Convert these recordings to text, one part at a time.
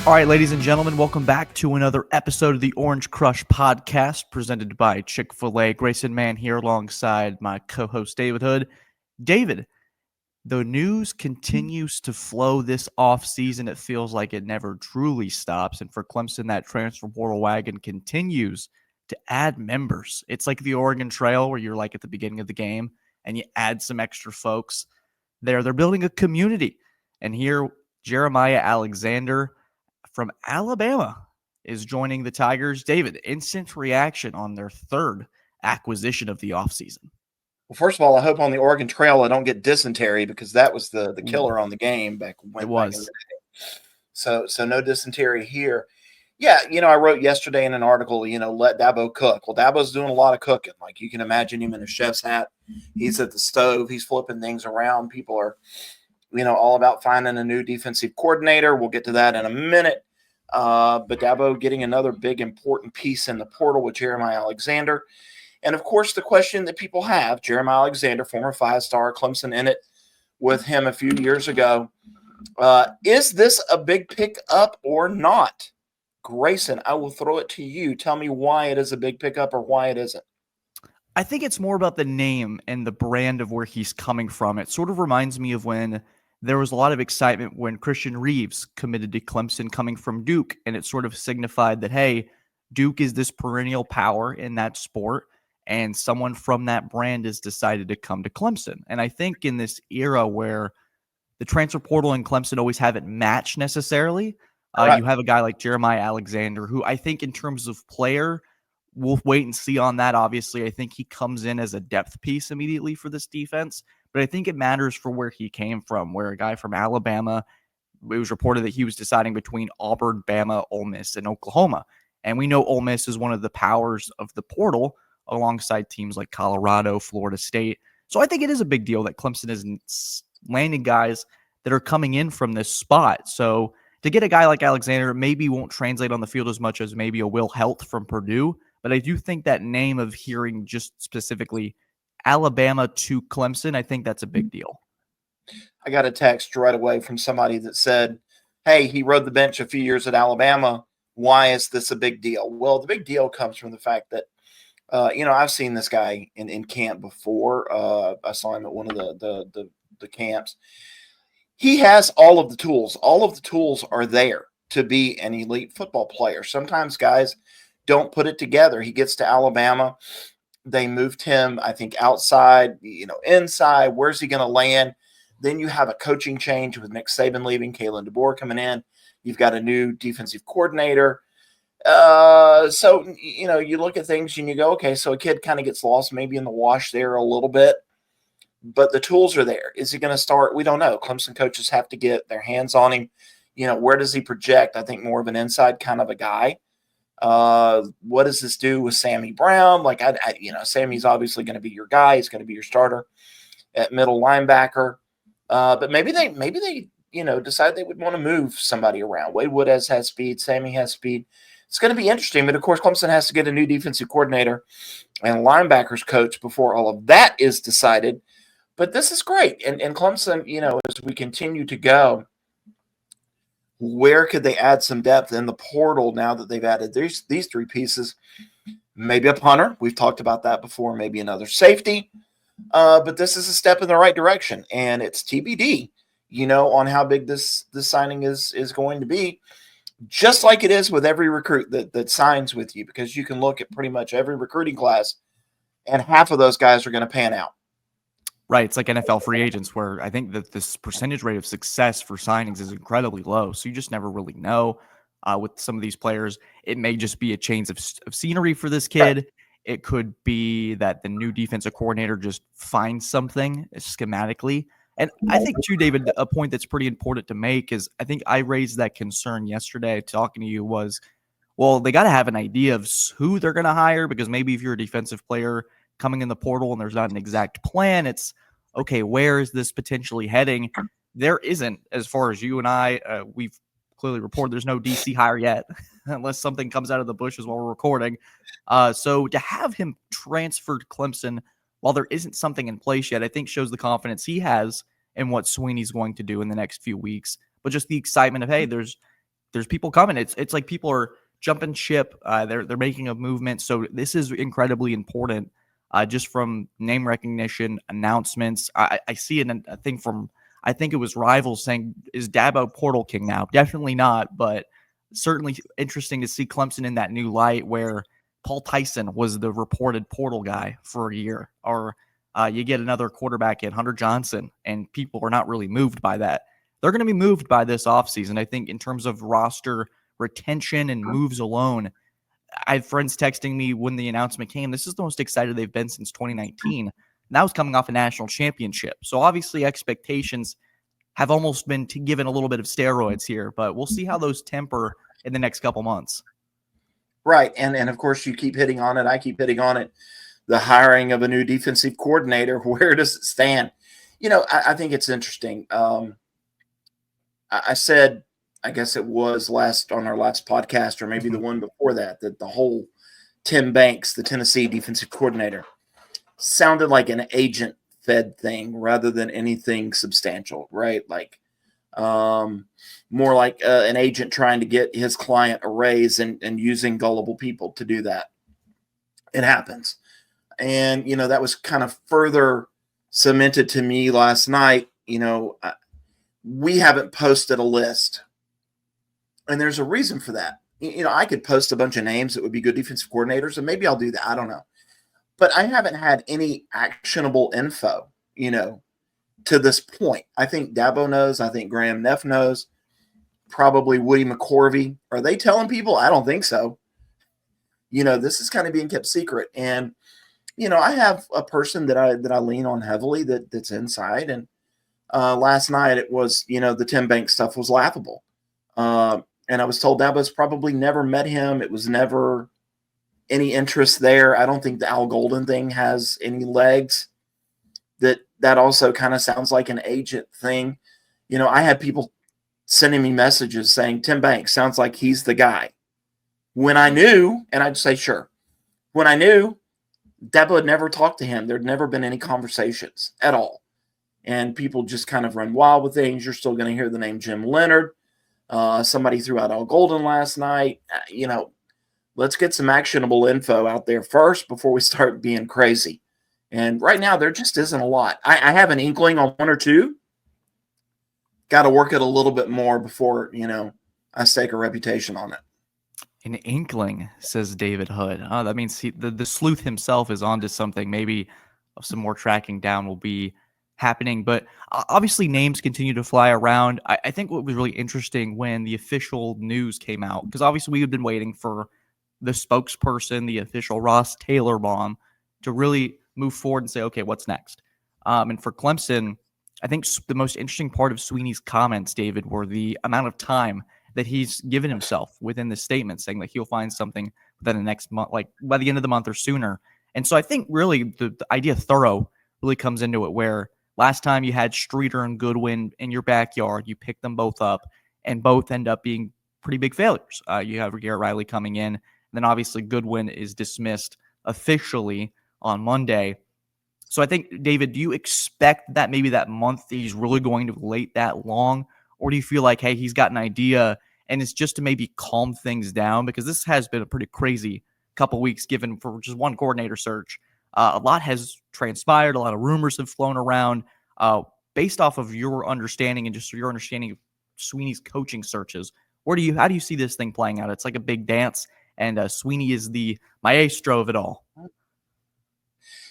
All right, ladies and gentlemen, welcome back to another episode of the Orange Crush podcast presented by Chick-fil-A. Grayson Mann here alongside my co-host David Hood. David, the news continues to flow this offseason. It feels like it never truly stops. And for Clemson, that transfer portal wagon continues to add members. It's like the Oregon Trail where you're like at the beginning of the game and you add some extra folks there. They're building a community. And here, Jeremiah Alexander from Alabama is joining the Tigers. David, instant reaction on their third acquisition of the offseason. Well, first of all, I hope on the Oregon Trail I don't get dysentery because that was the killer on the game back when it was. Back in the day. So no dysentery here. Yeah, I wrote yesterday in an article, let Dabo cook. Well, Dabo's doing a lot of cooking. Like you can imagine him in a chef's hat. He's at the stove. He's flipping things around. People are, all about finding a new defensive coordinator. We'll get to that in a minute. But Dabo getting another big important piece in the portal with Jeremiah Alexander. And, of course, the question that people have, Jeremiah Alexander, former five-star, Clemson in it with him a few years ago, is this a big pickup or not? Grayson, I will throw it to you. Tell me why it is a big pickup or why it isn't. I think it's more about the name and the brand of where he's coming from. It sort of reminds me of when there was a lot of excitement when Christian Reeves committed to Clemson coming from Duke, and it sort of signified that, hey, Duke is this perennial power in that sport, and someone from that brand has decided to come to Clemson. And I think in this era where the transfer portal and Clemson always haven't matched necessarily, you have a guy like Jeremiah Alexander, who I think in terms of player, we'll wait and see on that. Obviously, I think he comes in as a depth piece immediately for this defense, but I think it matters for where he came from, where a guy from Alabama, it was reported that he was deciding between Auburn, Bama, Ole Miss, and Oklahoma. And we know Ole Miss is one of the powers of the portal alongside teams like Colorado, Florida State. So I think it is a big deal that Clemson is landing guys that are coming in from this spot. So to get a guy like Alexander, maybe won't translate on the field as much as maybe a Will Helt from Purdue. But I do think that name of hearing just specifically Alabama to Clemson, I think that's a big deal. I got a text right away from somebody that said, hey, he rode the bench a few years at Alabama. Why is this a big deal? Well, the big deal comes from the fact that, I've seen this guy in camp before. I saw him at one of the camps. He has all of the tools. All of the tools are there to be an elite football player. Sometimes guys don't put it together. He gets to Alabama. They moved him, I think, outside, inside. Where's he going to land? Then you have a coaching change with Nick Saban leaving, Kalen DeBoer coming in. You've got a new defensive coordinator. So, you look at things and you go, okay, so a kid kind of gets lost maybe in the wash there a little bit. But the tools are there. Is he going to start? We don't know. Clemson coaches have to get their hands on him. Where does he project? I think more of an inside kind of a guy. What does this do with Sammy Brown? Like, Sammy's obviously going to be your guy. He's going to be your starter at middle linebacker. But maybe they decide they would want to move somebody around. Wade Wood has speed. Sammy has speed. It's going to be interesting. But, of course, Clemson has to get a new defensive coordinator and linebackers coach before all of that is decided. But this is great. And Clemson, as we continue to go, where could they add some depth in the portal now that they've added these three pieces? Maybe a punter. We've talked about that before. Maybe another safety. But this is a step in the right direction. And it's TBD, on how big this signing is going to be. Just like it is with every recruit that signs with you, because you can look at pretty much every recruiting class, and half of those guys are going to pan out. Right. It's like NFL free agents where I think that this percentage rate of success for signings is incredibly low. So you just never really know with some of these players. It may just be a change of scenery for this kid. Right. It could be that the new defensive coordinator just finds something schematically. And I think, too, David, a point that's pretty important to make is I think I raised that concern yesterday talking to you was, well, they got to have an idea of who they're going to hire, because maybe if you're a defensive player coming in the portal and there's not an exact plan, it's, okay, where is this potentially heading? There isn't, as far as you and I, we've clearly reported there's no DC hire yet, unless something comes out of the bushes while we're recording. So to have him transfer to Clemson while there isn't something in place yet, I think shows the confidence he has in what Sweeney's going to do in the next few weeks. But just the excitement of, hey, there's there's people coming. It's like people are jumping ship. They're making a movement. So this is incredibly important. Just from name recognition, announcements. I see a thing from, I think it was Rivals saying, is Dabo Portal King now? Definitely not, but certainly interesting to see Clemson in that new light where Paul Tyson was the reported portal guy for a year. Or you get another quarterback in Hunter Johnson, and people are not really moved by that. They're going to be moved by this offseason. I think in terms of roster retention and moves alone, I had friends texting me when the announcement came. This is the most excited they've been since 2019. And that was coming off a national championship. So obviously expectations have almost been given a little bit of steroids here, but we'll see how those temper in the next couple months. Right. And of course you keep hitting on it. I keep hitting on it. The hiring of a new defensive coordinator. Where does it stand? I think it's interesting. I said, I guess it was on our last podcast, or maybe the one before that the whole Tim Banks, the Tennessee defensive coordinator, sounded like an agent fed thing rather than anything substantial, right? Like more like an agent trying to get his client a raise and using gullible people to do that. It happens. And, that was kind of further cemented to me last night. We haven't posted a list. And there's a reason for that. I could post a bunch of names that would be good defensive coordinators, and maybe I'll do that. I don't know. But I haven't had any actionable info, to this point. I think Dabo knows. I think Graham Neff knows. Probably Woody McCorvey. Are they telling people? I don't think so. This is kind of being kept secret. And, I have a person that I lean on heavily that's inside. And last night it was, the Tim Banks stuff was laughable. And I was told Dabo's probably never met him. It was never any interest there. I don't think the Al Golden thing has any legs. That also kind of sounds like an agent thing. I had people sending me messages saying, Tim Banks sounds like he's the guy. When I knew, and I'd say, sure. When I knew, Dabo had never talked to him. There'd never been any conversations at all. And people just kind of run wild with things. You're still going to hear the name Jim Leonard. Somebody threw out Al Golden last night. Let's get some actionable info out there first before we start being crazy. And right now, there just isn't a lot. I have an inkling on one or two. Got to work it a little bit more before, I stake a reputation on it. An inkling, says David Hood. Oh, that means the sleuth himself is onto something. Maybe some more tracking down will be happening. But obviously, names continue to fly around. I think what was really interesting when the official news came out, because obviously we had been waiting for the spokesperson, the official Ross Taylor bomb, to really move forward and say, okay, what's next? And for Clemson, I think the most interesting part of Sweeney's comments, David, were the amount of time that he's given himself within the statement, saying that he'll find something within the next month, like by the end of the month or sooner. And so I think really the idea thorough really comes into it, where last time you had Streeter and Goodwin in your backyard, you picked them both up, and both end up being pretty big failures. You have Garrett Riley coming in, and then obviously Goodwin is dismissed officially on Monday. So I think, David, do you expect that maybe that month he's really going to wait that long? Or do you feel like, hey, he's got an idea and it's just to maybe calm things down? Because this has been a pretty crazy couple weeks given for just one coordinator search. A lot has transpired. A lot of rumors have flown around. Based off of your understanding and just your understanding of Sweeney's coaching searches, how do you see this thing playing out? It's like a big dance, and Sweeney is the maestro of it all.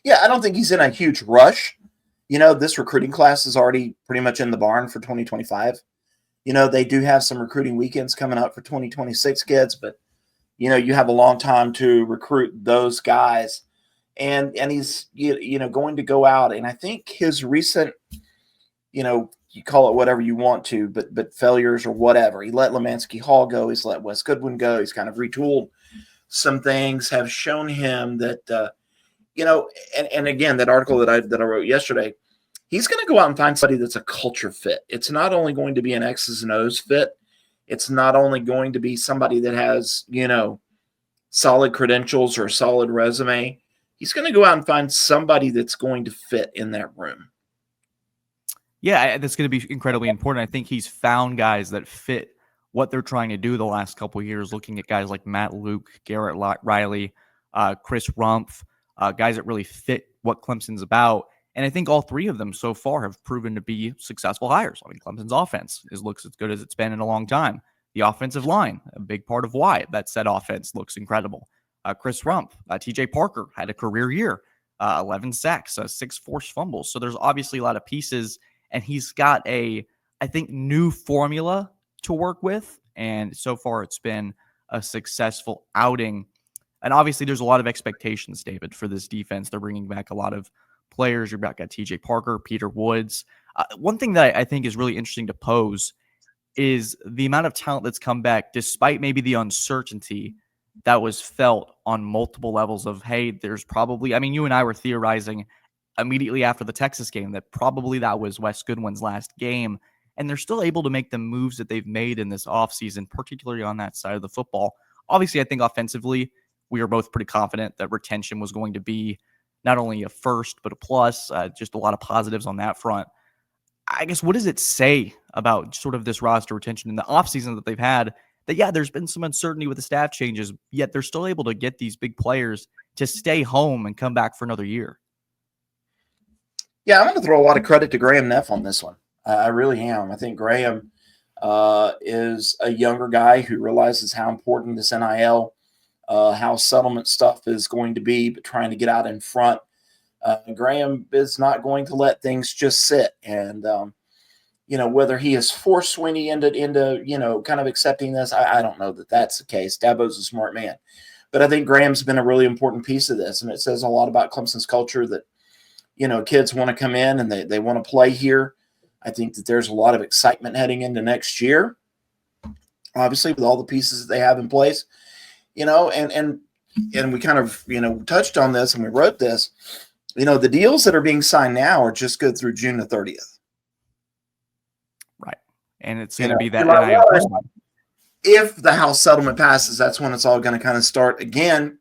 Yeah, I don't think he's in a huge rush. This recruiting class is already pretty much in the barn for 2025. They do have some recruiting weekends coming up for 2026 kids, but, you have a long time to recruit those guys. And he's, going to go out. And I think his recent, you call it whatever you want to, but failures or whatever. He let Lemansky Hall go. He's let Wes Goodwin go. He's kind of retooled some things, have shown him that, and again, that article that I wrote yesterday, he's going to go out and find somebody that's a culture fit. It's not only going to be an X's and O's fit. It's not only going to be somebody that has, solid credentials or a solid resume. He's going to go out and find somebody that's going to fit in that room. Yeah, that's going to be incredibly important. I think he's found guys that fit what they're trying to do the last couple of years, looking at guys like Matt Luke, Garrett Riley, Chris Rumpf, guys that really fit what Clemson's about. And I think all three of them so far have proven to be successful hires. I mean, Clemson's offense looks as good as it's been in a long time. The offensive line, a big part of why that said offense looks incredible. Chris Rumpf, TJ Parker had a career year, 11 sacks, 6 forced fumbles. So there's obviously a lot of pieces, and he's got I think, new formula to work with. And so far it's been a successful outing. And obviously there's a lot of expectations, David, for this defense. They're bringing back a lot of players. You're back at TJ Parker, Peter Woods. One thing that I think is really interesting to pose is the amount of talent that's come back, despite maybe the uncertainty that was felt on multiple levels of, hey, there's probably, I mean, you and I were theorizing immediately after the Texas game that probably that was Wes Goodwin's last game. And they're still able to make the moves that they've made in this offseason, particularly on that side of the football. Obviously, I think offensively, we are both pretty confident that retention was going to be not only a first, but a plus, just a lot of positives on that front. I guess, what does it say about sort of this roster retention in the offseason that they've had that, yeah, there's been some uncertainty with the staff changes, yet they're still able to get these big players to stay home and come back for another year? Yeah, I'm going to throw a lot of credit to Graham Neff on this one. I really am. I think Graham is a younger guy who realizes how important this NIL, how settlement stuff is going to be, but trying to get out in front. Graham is not going to let things just sit. And, whether he has forced Sweeney into kind of accepting this, I don't know that that's the case. Dabo's a smart man. But I think Graham's been a really important piece of this. And it says a lot about Clemson's culture that, kids want to come in and they want to play here. I think that there's a lot of excitement heading into next year, obviously, with all the pieces that they have in place, and we kind of, touched on this and we wrote this, the deals that are being signed now are just good through June the 30th. Right. And it's going to be that NIL. first one. If the House settlement passes, that's when it's all going to kind of start again.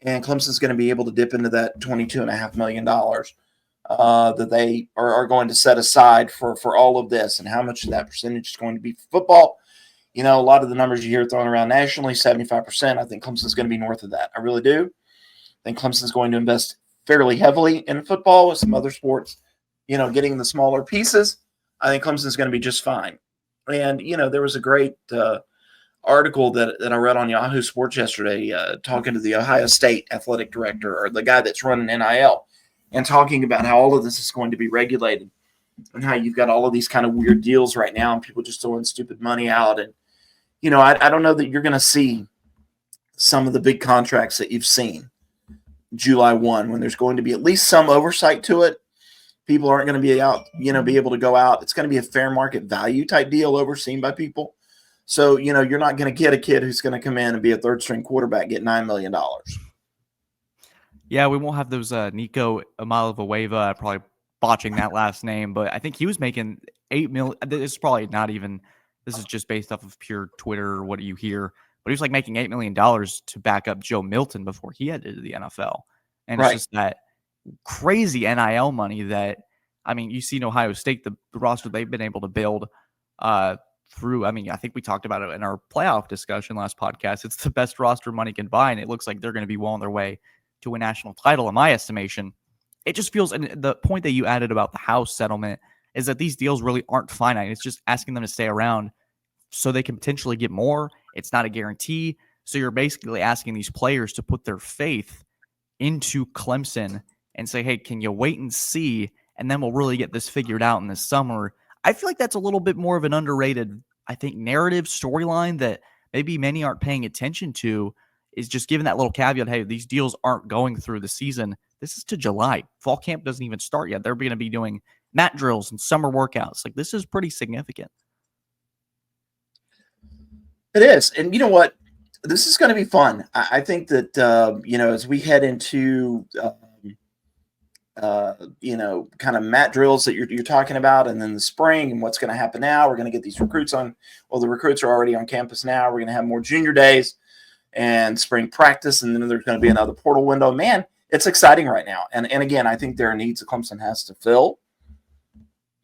And Clemson's going to be able to dip into that $22.5 million that they are going to set aside for all of this. And how much of that percentage is going to be for football? A lot of the numbers you hear thrown around nationally, 75%. I think Clemson's going to be north of that. I really do. I think Clemson's going to invest fairly heavily in football with some other sports, getting the smaller pieces. I think Clemson's going to be just fine. And, there was a great article that I read on Yahoo Sports yesterday talking to the Ohio State athletic director, or the guy that's running NIL, and talking about how all of this is going to be regulated and how you've got all of these kind of weird deals right now and people just throwing stupid money out. And, I don't know that you're going to see some of the big contracts that you've seen July 1, when there's going to be at least some oversight to it. People aren't going to be out, be able to go out. It's going to be a fair market value type deal overseen by people. So, you're not going to get a kid who's going to come in and be a third string quarterback, get $9 million. Yeah, we won't have those Nico Amalavueva, probably botching that last name, but I think he was making $8 million. This is probably not even, this is just based off of pure Twitter or what you hear, but he was like making $8 million to back up Joe Milton before he headed to the NFL. And Right. It's just that crazy NIL money that, I mean, you see in Ohio State, the roster they've been able to build through, I mean, I think we talked about it in our playoff discussion last podcast. It's the best roster money can buy, and it looks like they're going to be well on their way to a national title, in my estimation. It just feels, and the point that you added about the House settlement is that these deals really aren't finite. It's just asking them to stay around so they can potentially get more. It's not a guarantee. So you're basically asking these players to put their faith into Clemson and say, hey, can you wait and see? And then we'll really get this figured out in the summer. I feel like that's a little bit more of an underrated, I think, narrative storyline that maybe many aren't paying attention to, is just giving that little caveat, hey, these deals aren't going through the season. This is to July. Fall camp doesn't even start yet. They're going to be doing mat drills and summer workouts. Like, this is pretty significant. It is. And you know what? This is going to be fun. I think that, as we head into, kind of mat drills that you're talking about, and then the spring and what's going to happen now, we're going to get these recruits on. Well, the recruits are already on campus now. We're going to have more junior days and spring practice, and then there's going to be another portal window. Man, it's exciting right now. And again, I think there are needs that Clemson has to fill,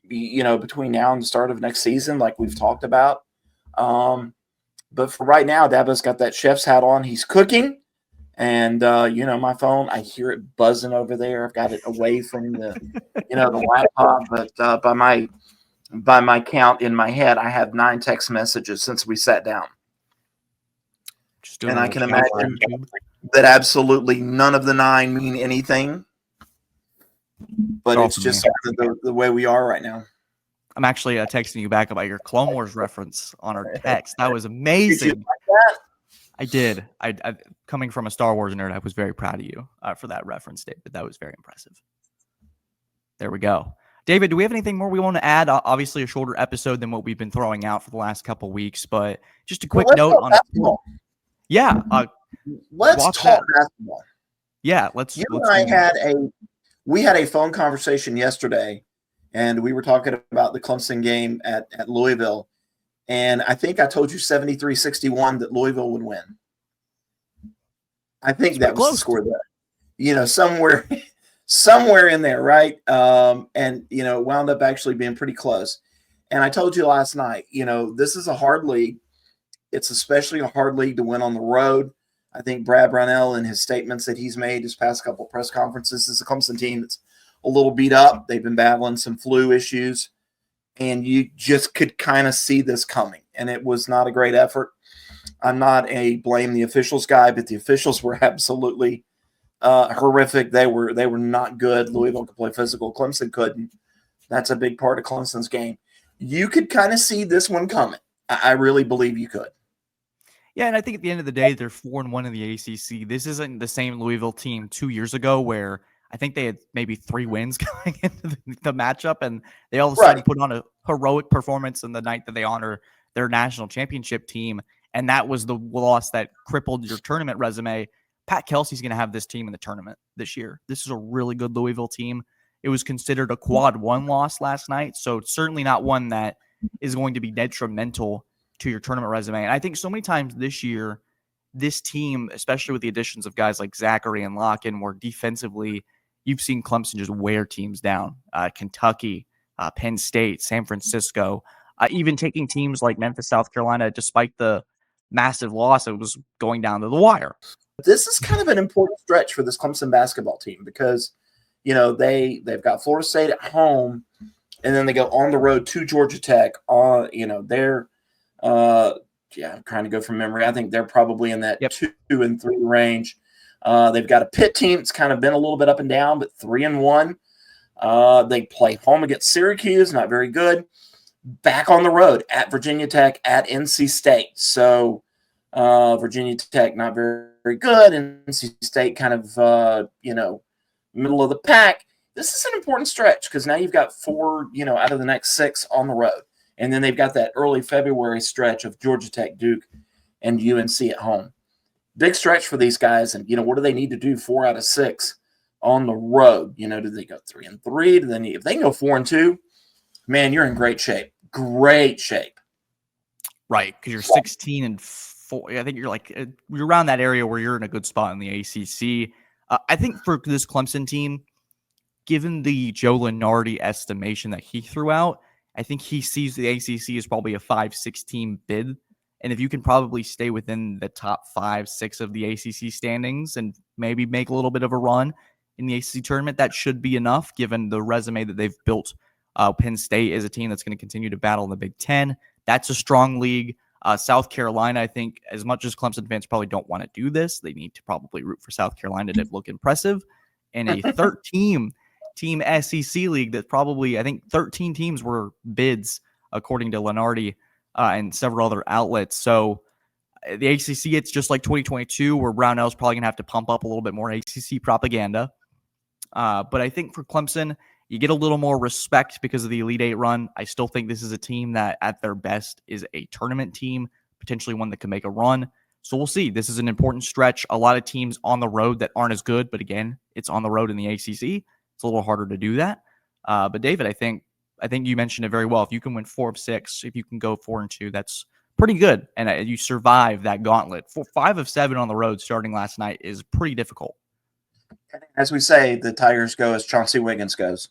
between now and the start of next season, like we've talked about. But for right now, Dabo's got that chef's hat on. He's cooking. And, my phone, I hear it buzzing over there. I've got it away from the laptop. But by my count in my head, I have 9 text messages since we sat down. And I can imagine that absolutely none of the 9 mean anything. But it's just the way we are right now. I'm actually texting you back about your Clone Wars reference on our text. That was amazing. Did you like that? I did. I coming from a Star Wars nerd, I was very proud of you for that reference, David. That was very impressive. There we go. David, do we have anything more we want to add? Obviously, a shorter episode than what we've been throwing out for the last couple weeks, but just a quick note on basketball. Yeah. Let's talk basketball. Yeah, we had a phone conversation yesterday, and we were talking about the Clemson game at Louisville. And I think I told you 73-61 that Louisville would win. I think that was the score there. Somewhere in there, right? And it wound up actually being pretty close. And I told you last night, this is a hard league. It's especially a hard league to win on the road. I think Brad Brownell, in his statements that he's made his past couple of press conferences, is a Clemson team that's a little beat up. They've been battling some flu issues. And you just could kind of see this coming. And it was not a great effort. I'm not a blame the officials guy, but the officials were absolutely horrific. They were not good. Louisville could play physical. Clemson couldn't. That's a big part of Clemson's game. You could kind of see this one coming. I really believe you could. Yeah, and I think at the end of the day, they're 4-1 in the ACC. This isn't the same Louisville team 2 years ago where I think they had maybe 3 wins going into the matchup, and they all of a sudden put on a heroic performance in the night that they honor their national championship team, and that was the loss that crippled your tournament resume. Pat Kelsey's going to have this team in the tournament this year. This is a really good Louisville team. It was considered a quad 1 loss last night, so it's certainly not one that is going to be detrimental to your tournament resume. And I think so many times this year, this team, especially with the additions of guys like Zachary and Locken, where defensively you've seen Clemson just wear teams down. Kentucky, Penn State, San Francisco, even taking teams like Memphis, South Carolina, despite the massive loss, it was going down to the wire. This is kind of an important stretch for this Clemson basketball team because, they've got Florida State at home, and then they go on the road to Georgia Tech. They're I'm trying to go from memory. I think they're probably in that 2-3 range. They've got a Pitt team that's kind of been a little bit up and down, but 3-1. They play home against Syracuse, not very good. Back on the road at Virginia Tech, at NC State. So Virginia Tech not very, very good, and NC State kind of middle of the pack. This is an important stretch because now you've got 4 out of the next 6 on the road. And then they've got that early February stretch of Georgia Tech, Duke, and UNC at home. Big stretch for these guys. And, what do they need to do 4 out of 6 on the road? Do they go 3-3? If they can go 4-2, man, you're in great shape. Great shape. Right, because you're 16-4. I think you're around that area where you're in a good spot in the ACC. I think for this Clemson team, given the Joe Lunardi estimation that he threw out, I think he sees the ACC as probably a 5-6 team bid. And if you can probably stay within the top 5-6 of the ACC standings and maybe make a little bit of a run in the ACC tournament, that should be enough given the resume that they've built. Penn State is a team that's going to continue to battle in the Big Ten. That's a strong league. South Carolina, I think, as much as Clemson fans probably don't want to do this, they need to probably root for South Carolina to look impressive. And a 13-team SEC league that probably, I think 13 teams were bids, according to Lunardi and several other outlets. So the ACC, it's just like 2022, where Brownell's probably going to have to pump up a little bit more ACC propaganda. But I think for Clemson, you get a little more respect because of the Elite Eight run. I still think this is a team that at their best is a tournament team, potentially one that can make a run. So we'll see. This is an important stretch. A lot of teams on the road that aren't as good, but again, it's on the road in the ACC. It's a little harder to do that. But David, I think you mentioned it very well. If you can win 4 of 6, if you can go 4-2, that's pretty good. And you survive that gauntlet. 5 of 7 on the road starting last night is pretty difficult. As we say, the Tigers go as Chauncey Wiggins goes.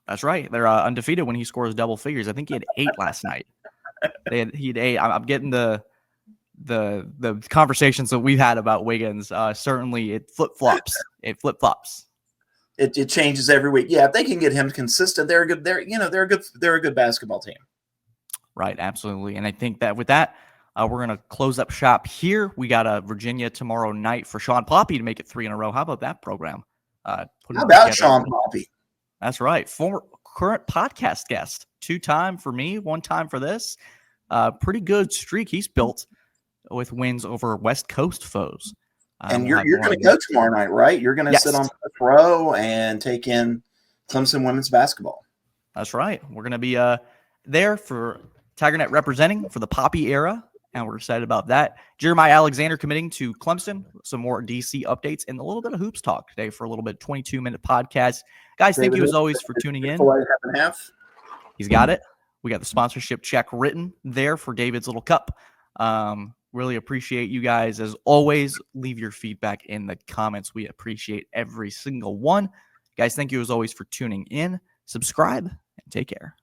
That's right. They're undefeated when he scores double figures. I think he had 8 last night. He had 8. I'm getting the the conversations that we've had about Wiggins, certainly it flip-flops. It flip-flops. It changes every week. Yeah, if they can get him consistent, they're a good basketball team. Right, absolutely. And I think that with that, we're going to close up shop here. We got a Virginia tomorrow night for Sean Poppy to make it 3 in a row. How about that program? How about Sean Poppy? That's right. Current podcast guest. 2-time for me, 1 time for this. Pretty good streak he's built with wins over West Coast foes. And you're going to go tomorrow night, right? You're going to sit on the row and take in Clemson women's basketball. That's right. We're going to be there for TigerNet representing for the Poppy era, and we're excited about that. Jeremiah Alexander committing to Clemson. Some more DC updates and a little bit of hoops talk today for a little bit 22-minute podcast. Guys, thank you as always for tuning in. He's got it. We got the sponsorship check written there for David's little cup. Really appreciate you guys. As always, leave your feedback in the comments. We appreciate every single one. Guys, thank you as always for tuning in. Subscribe and take care.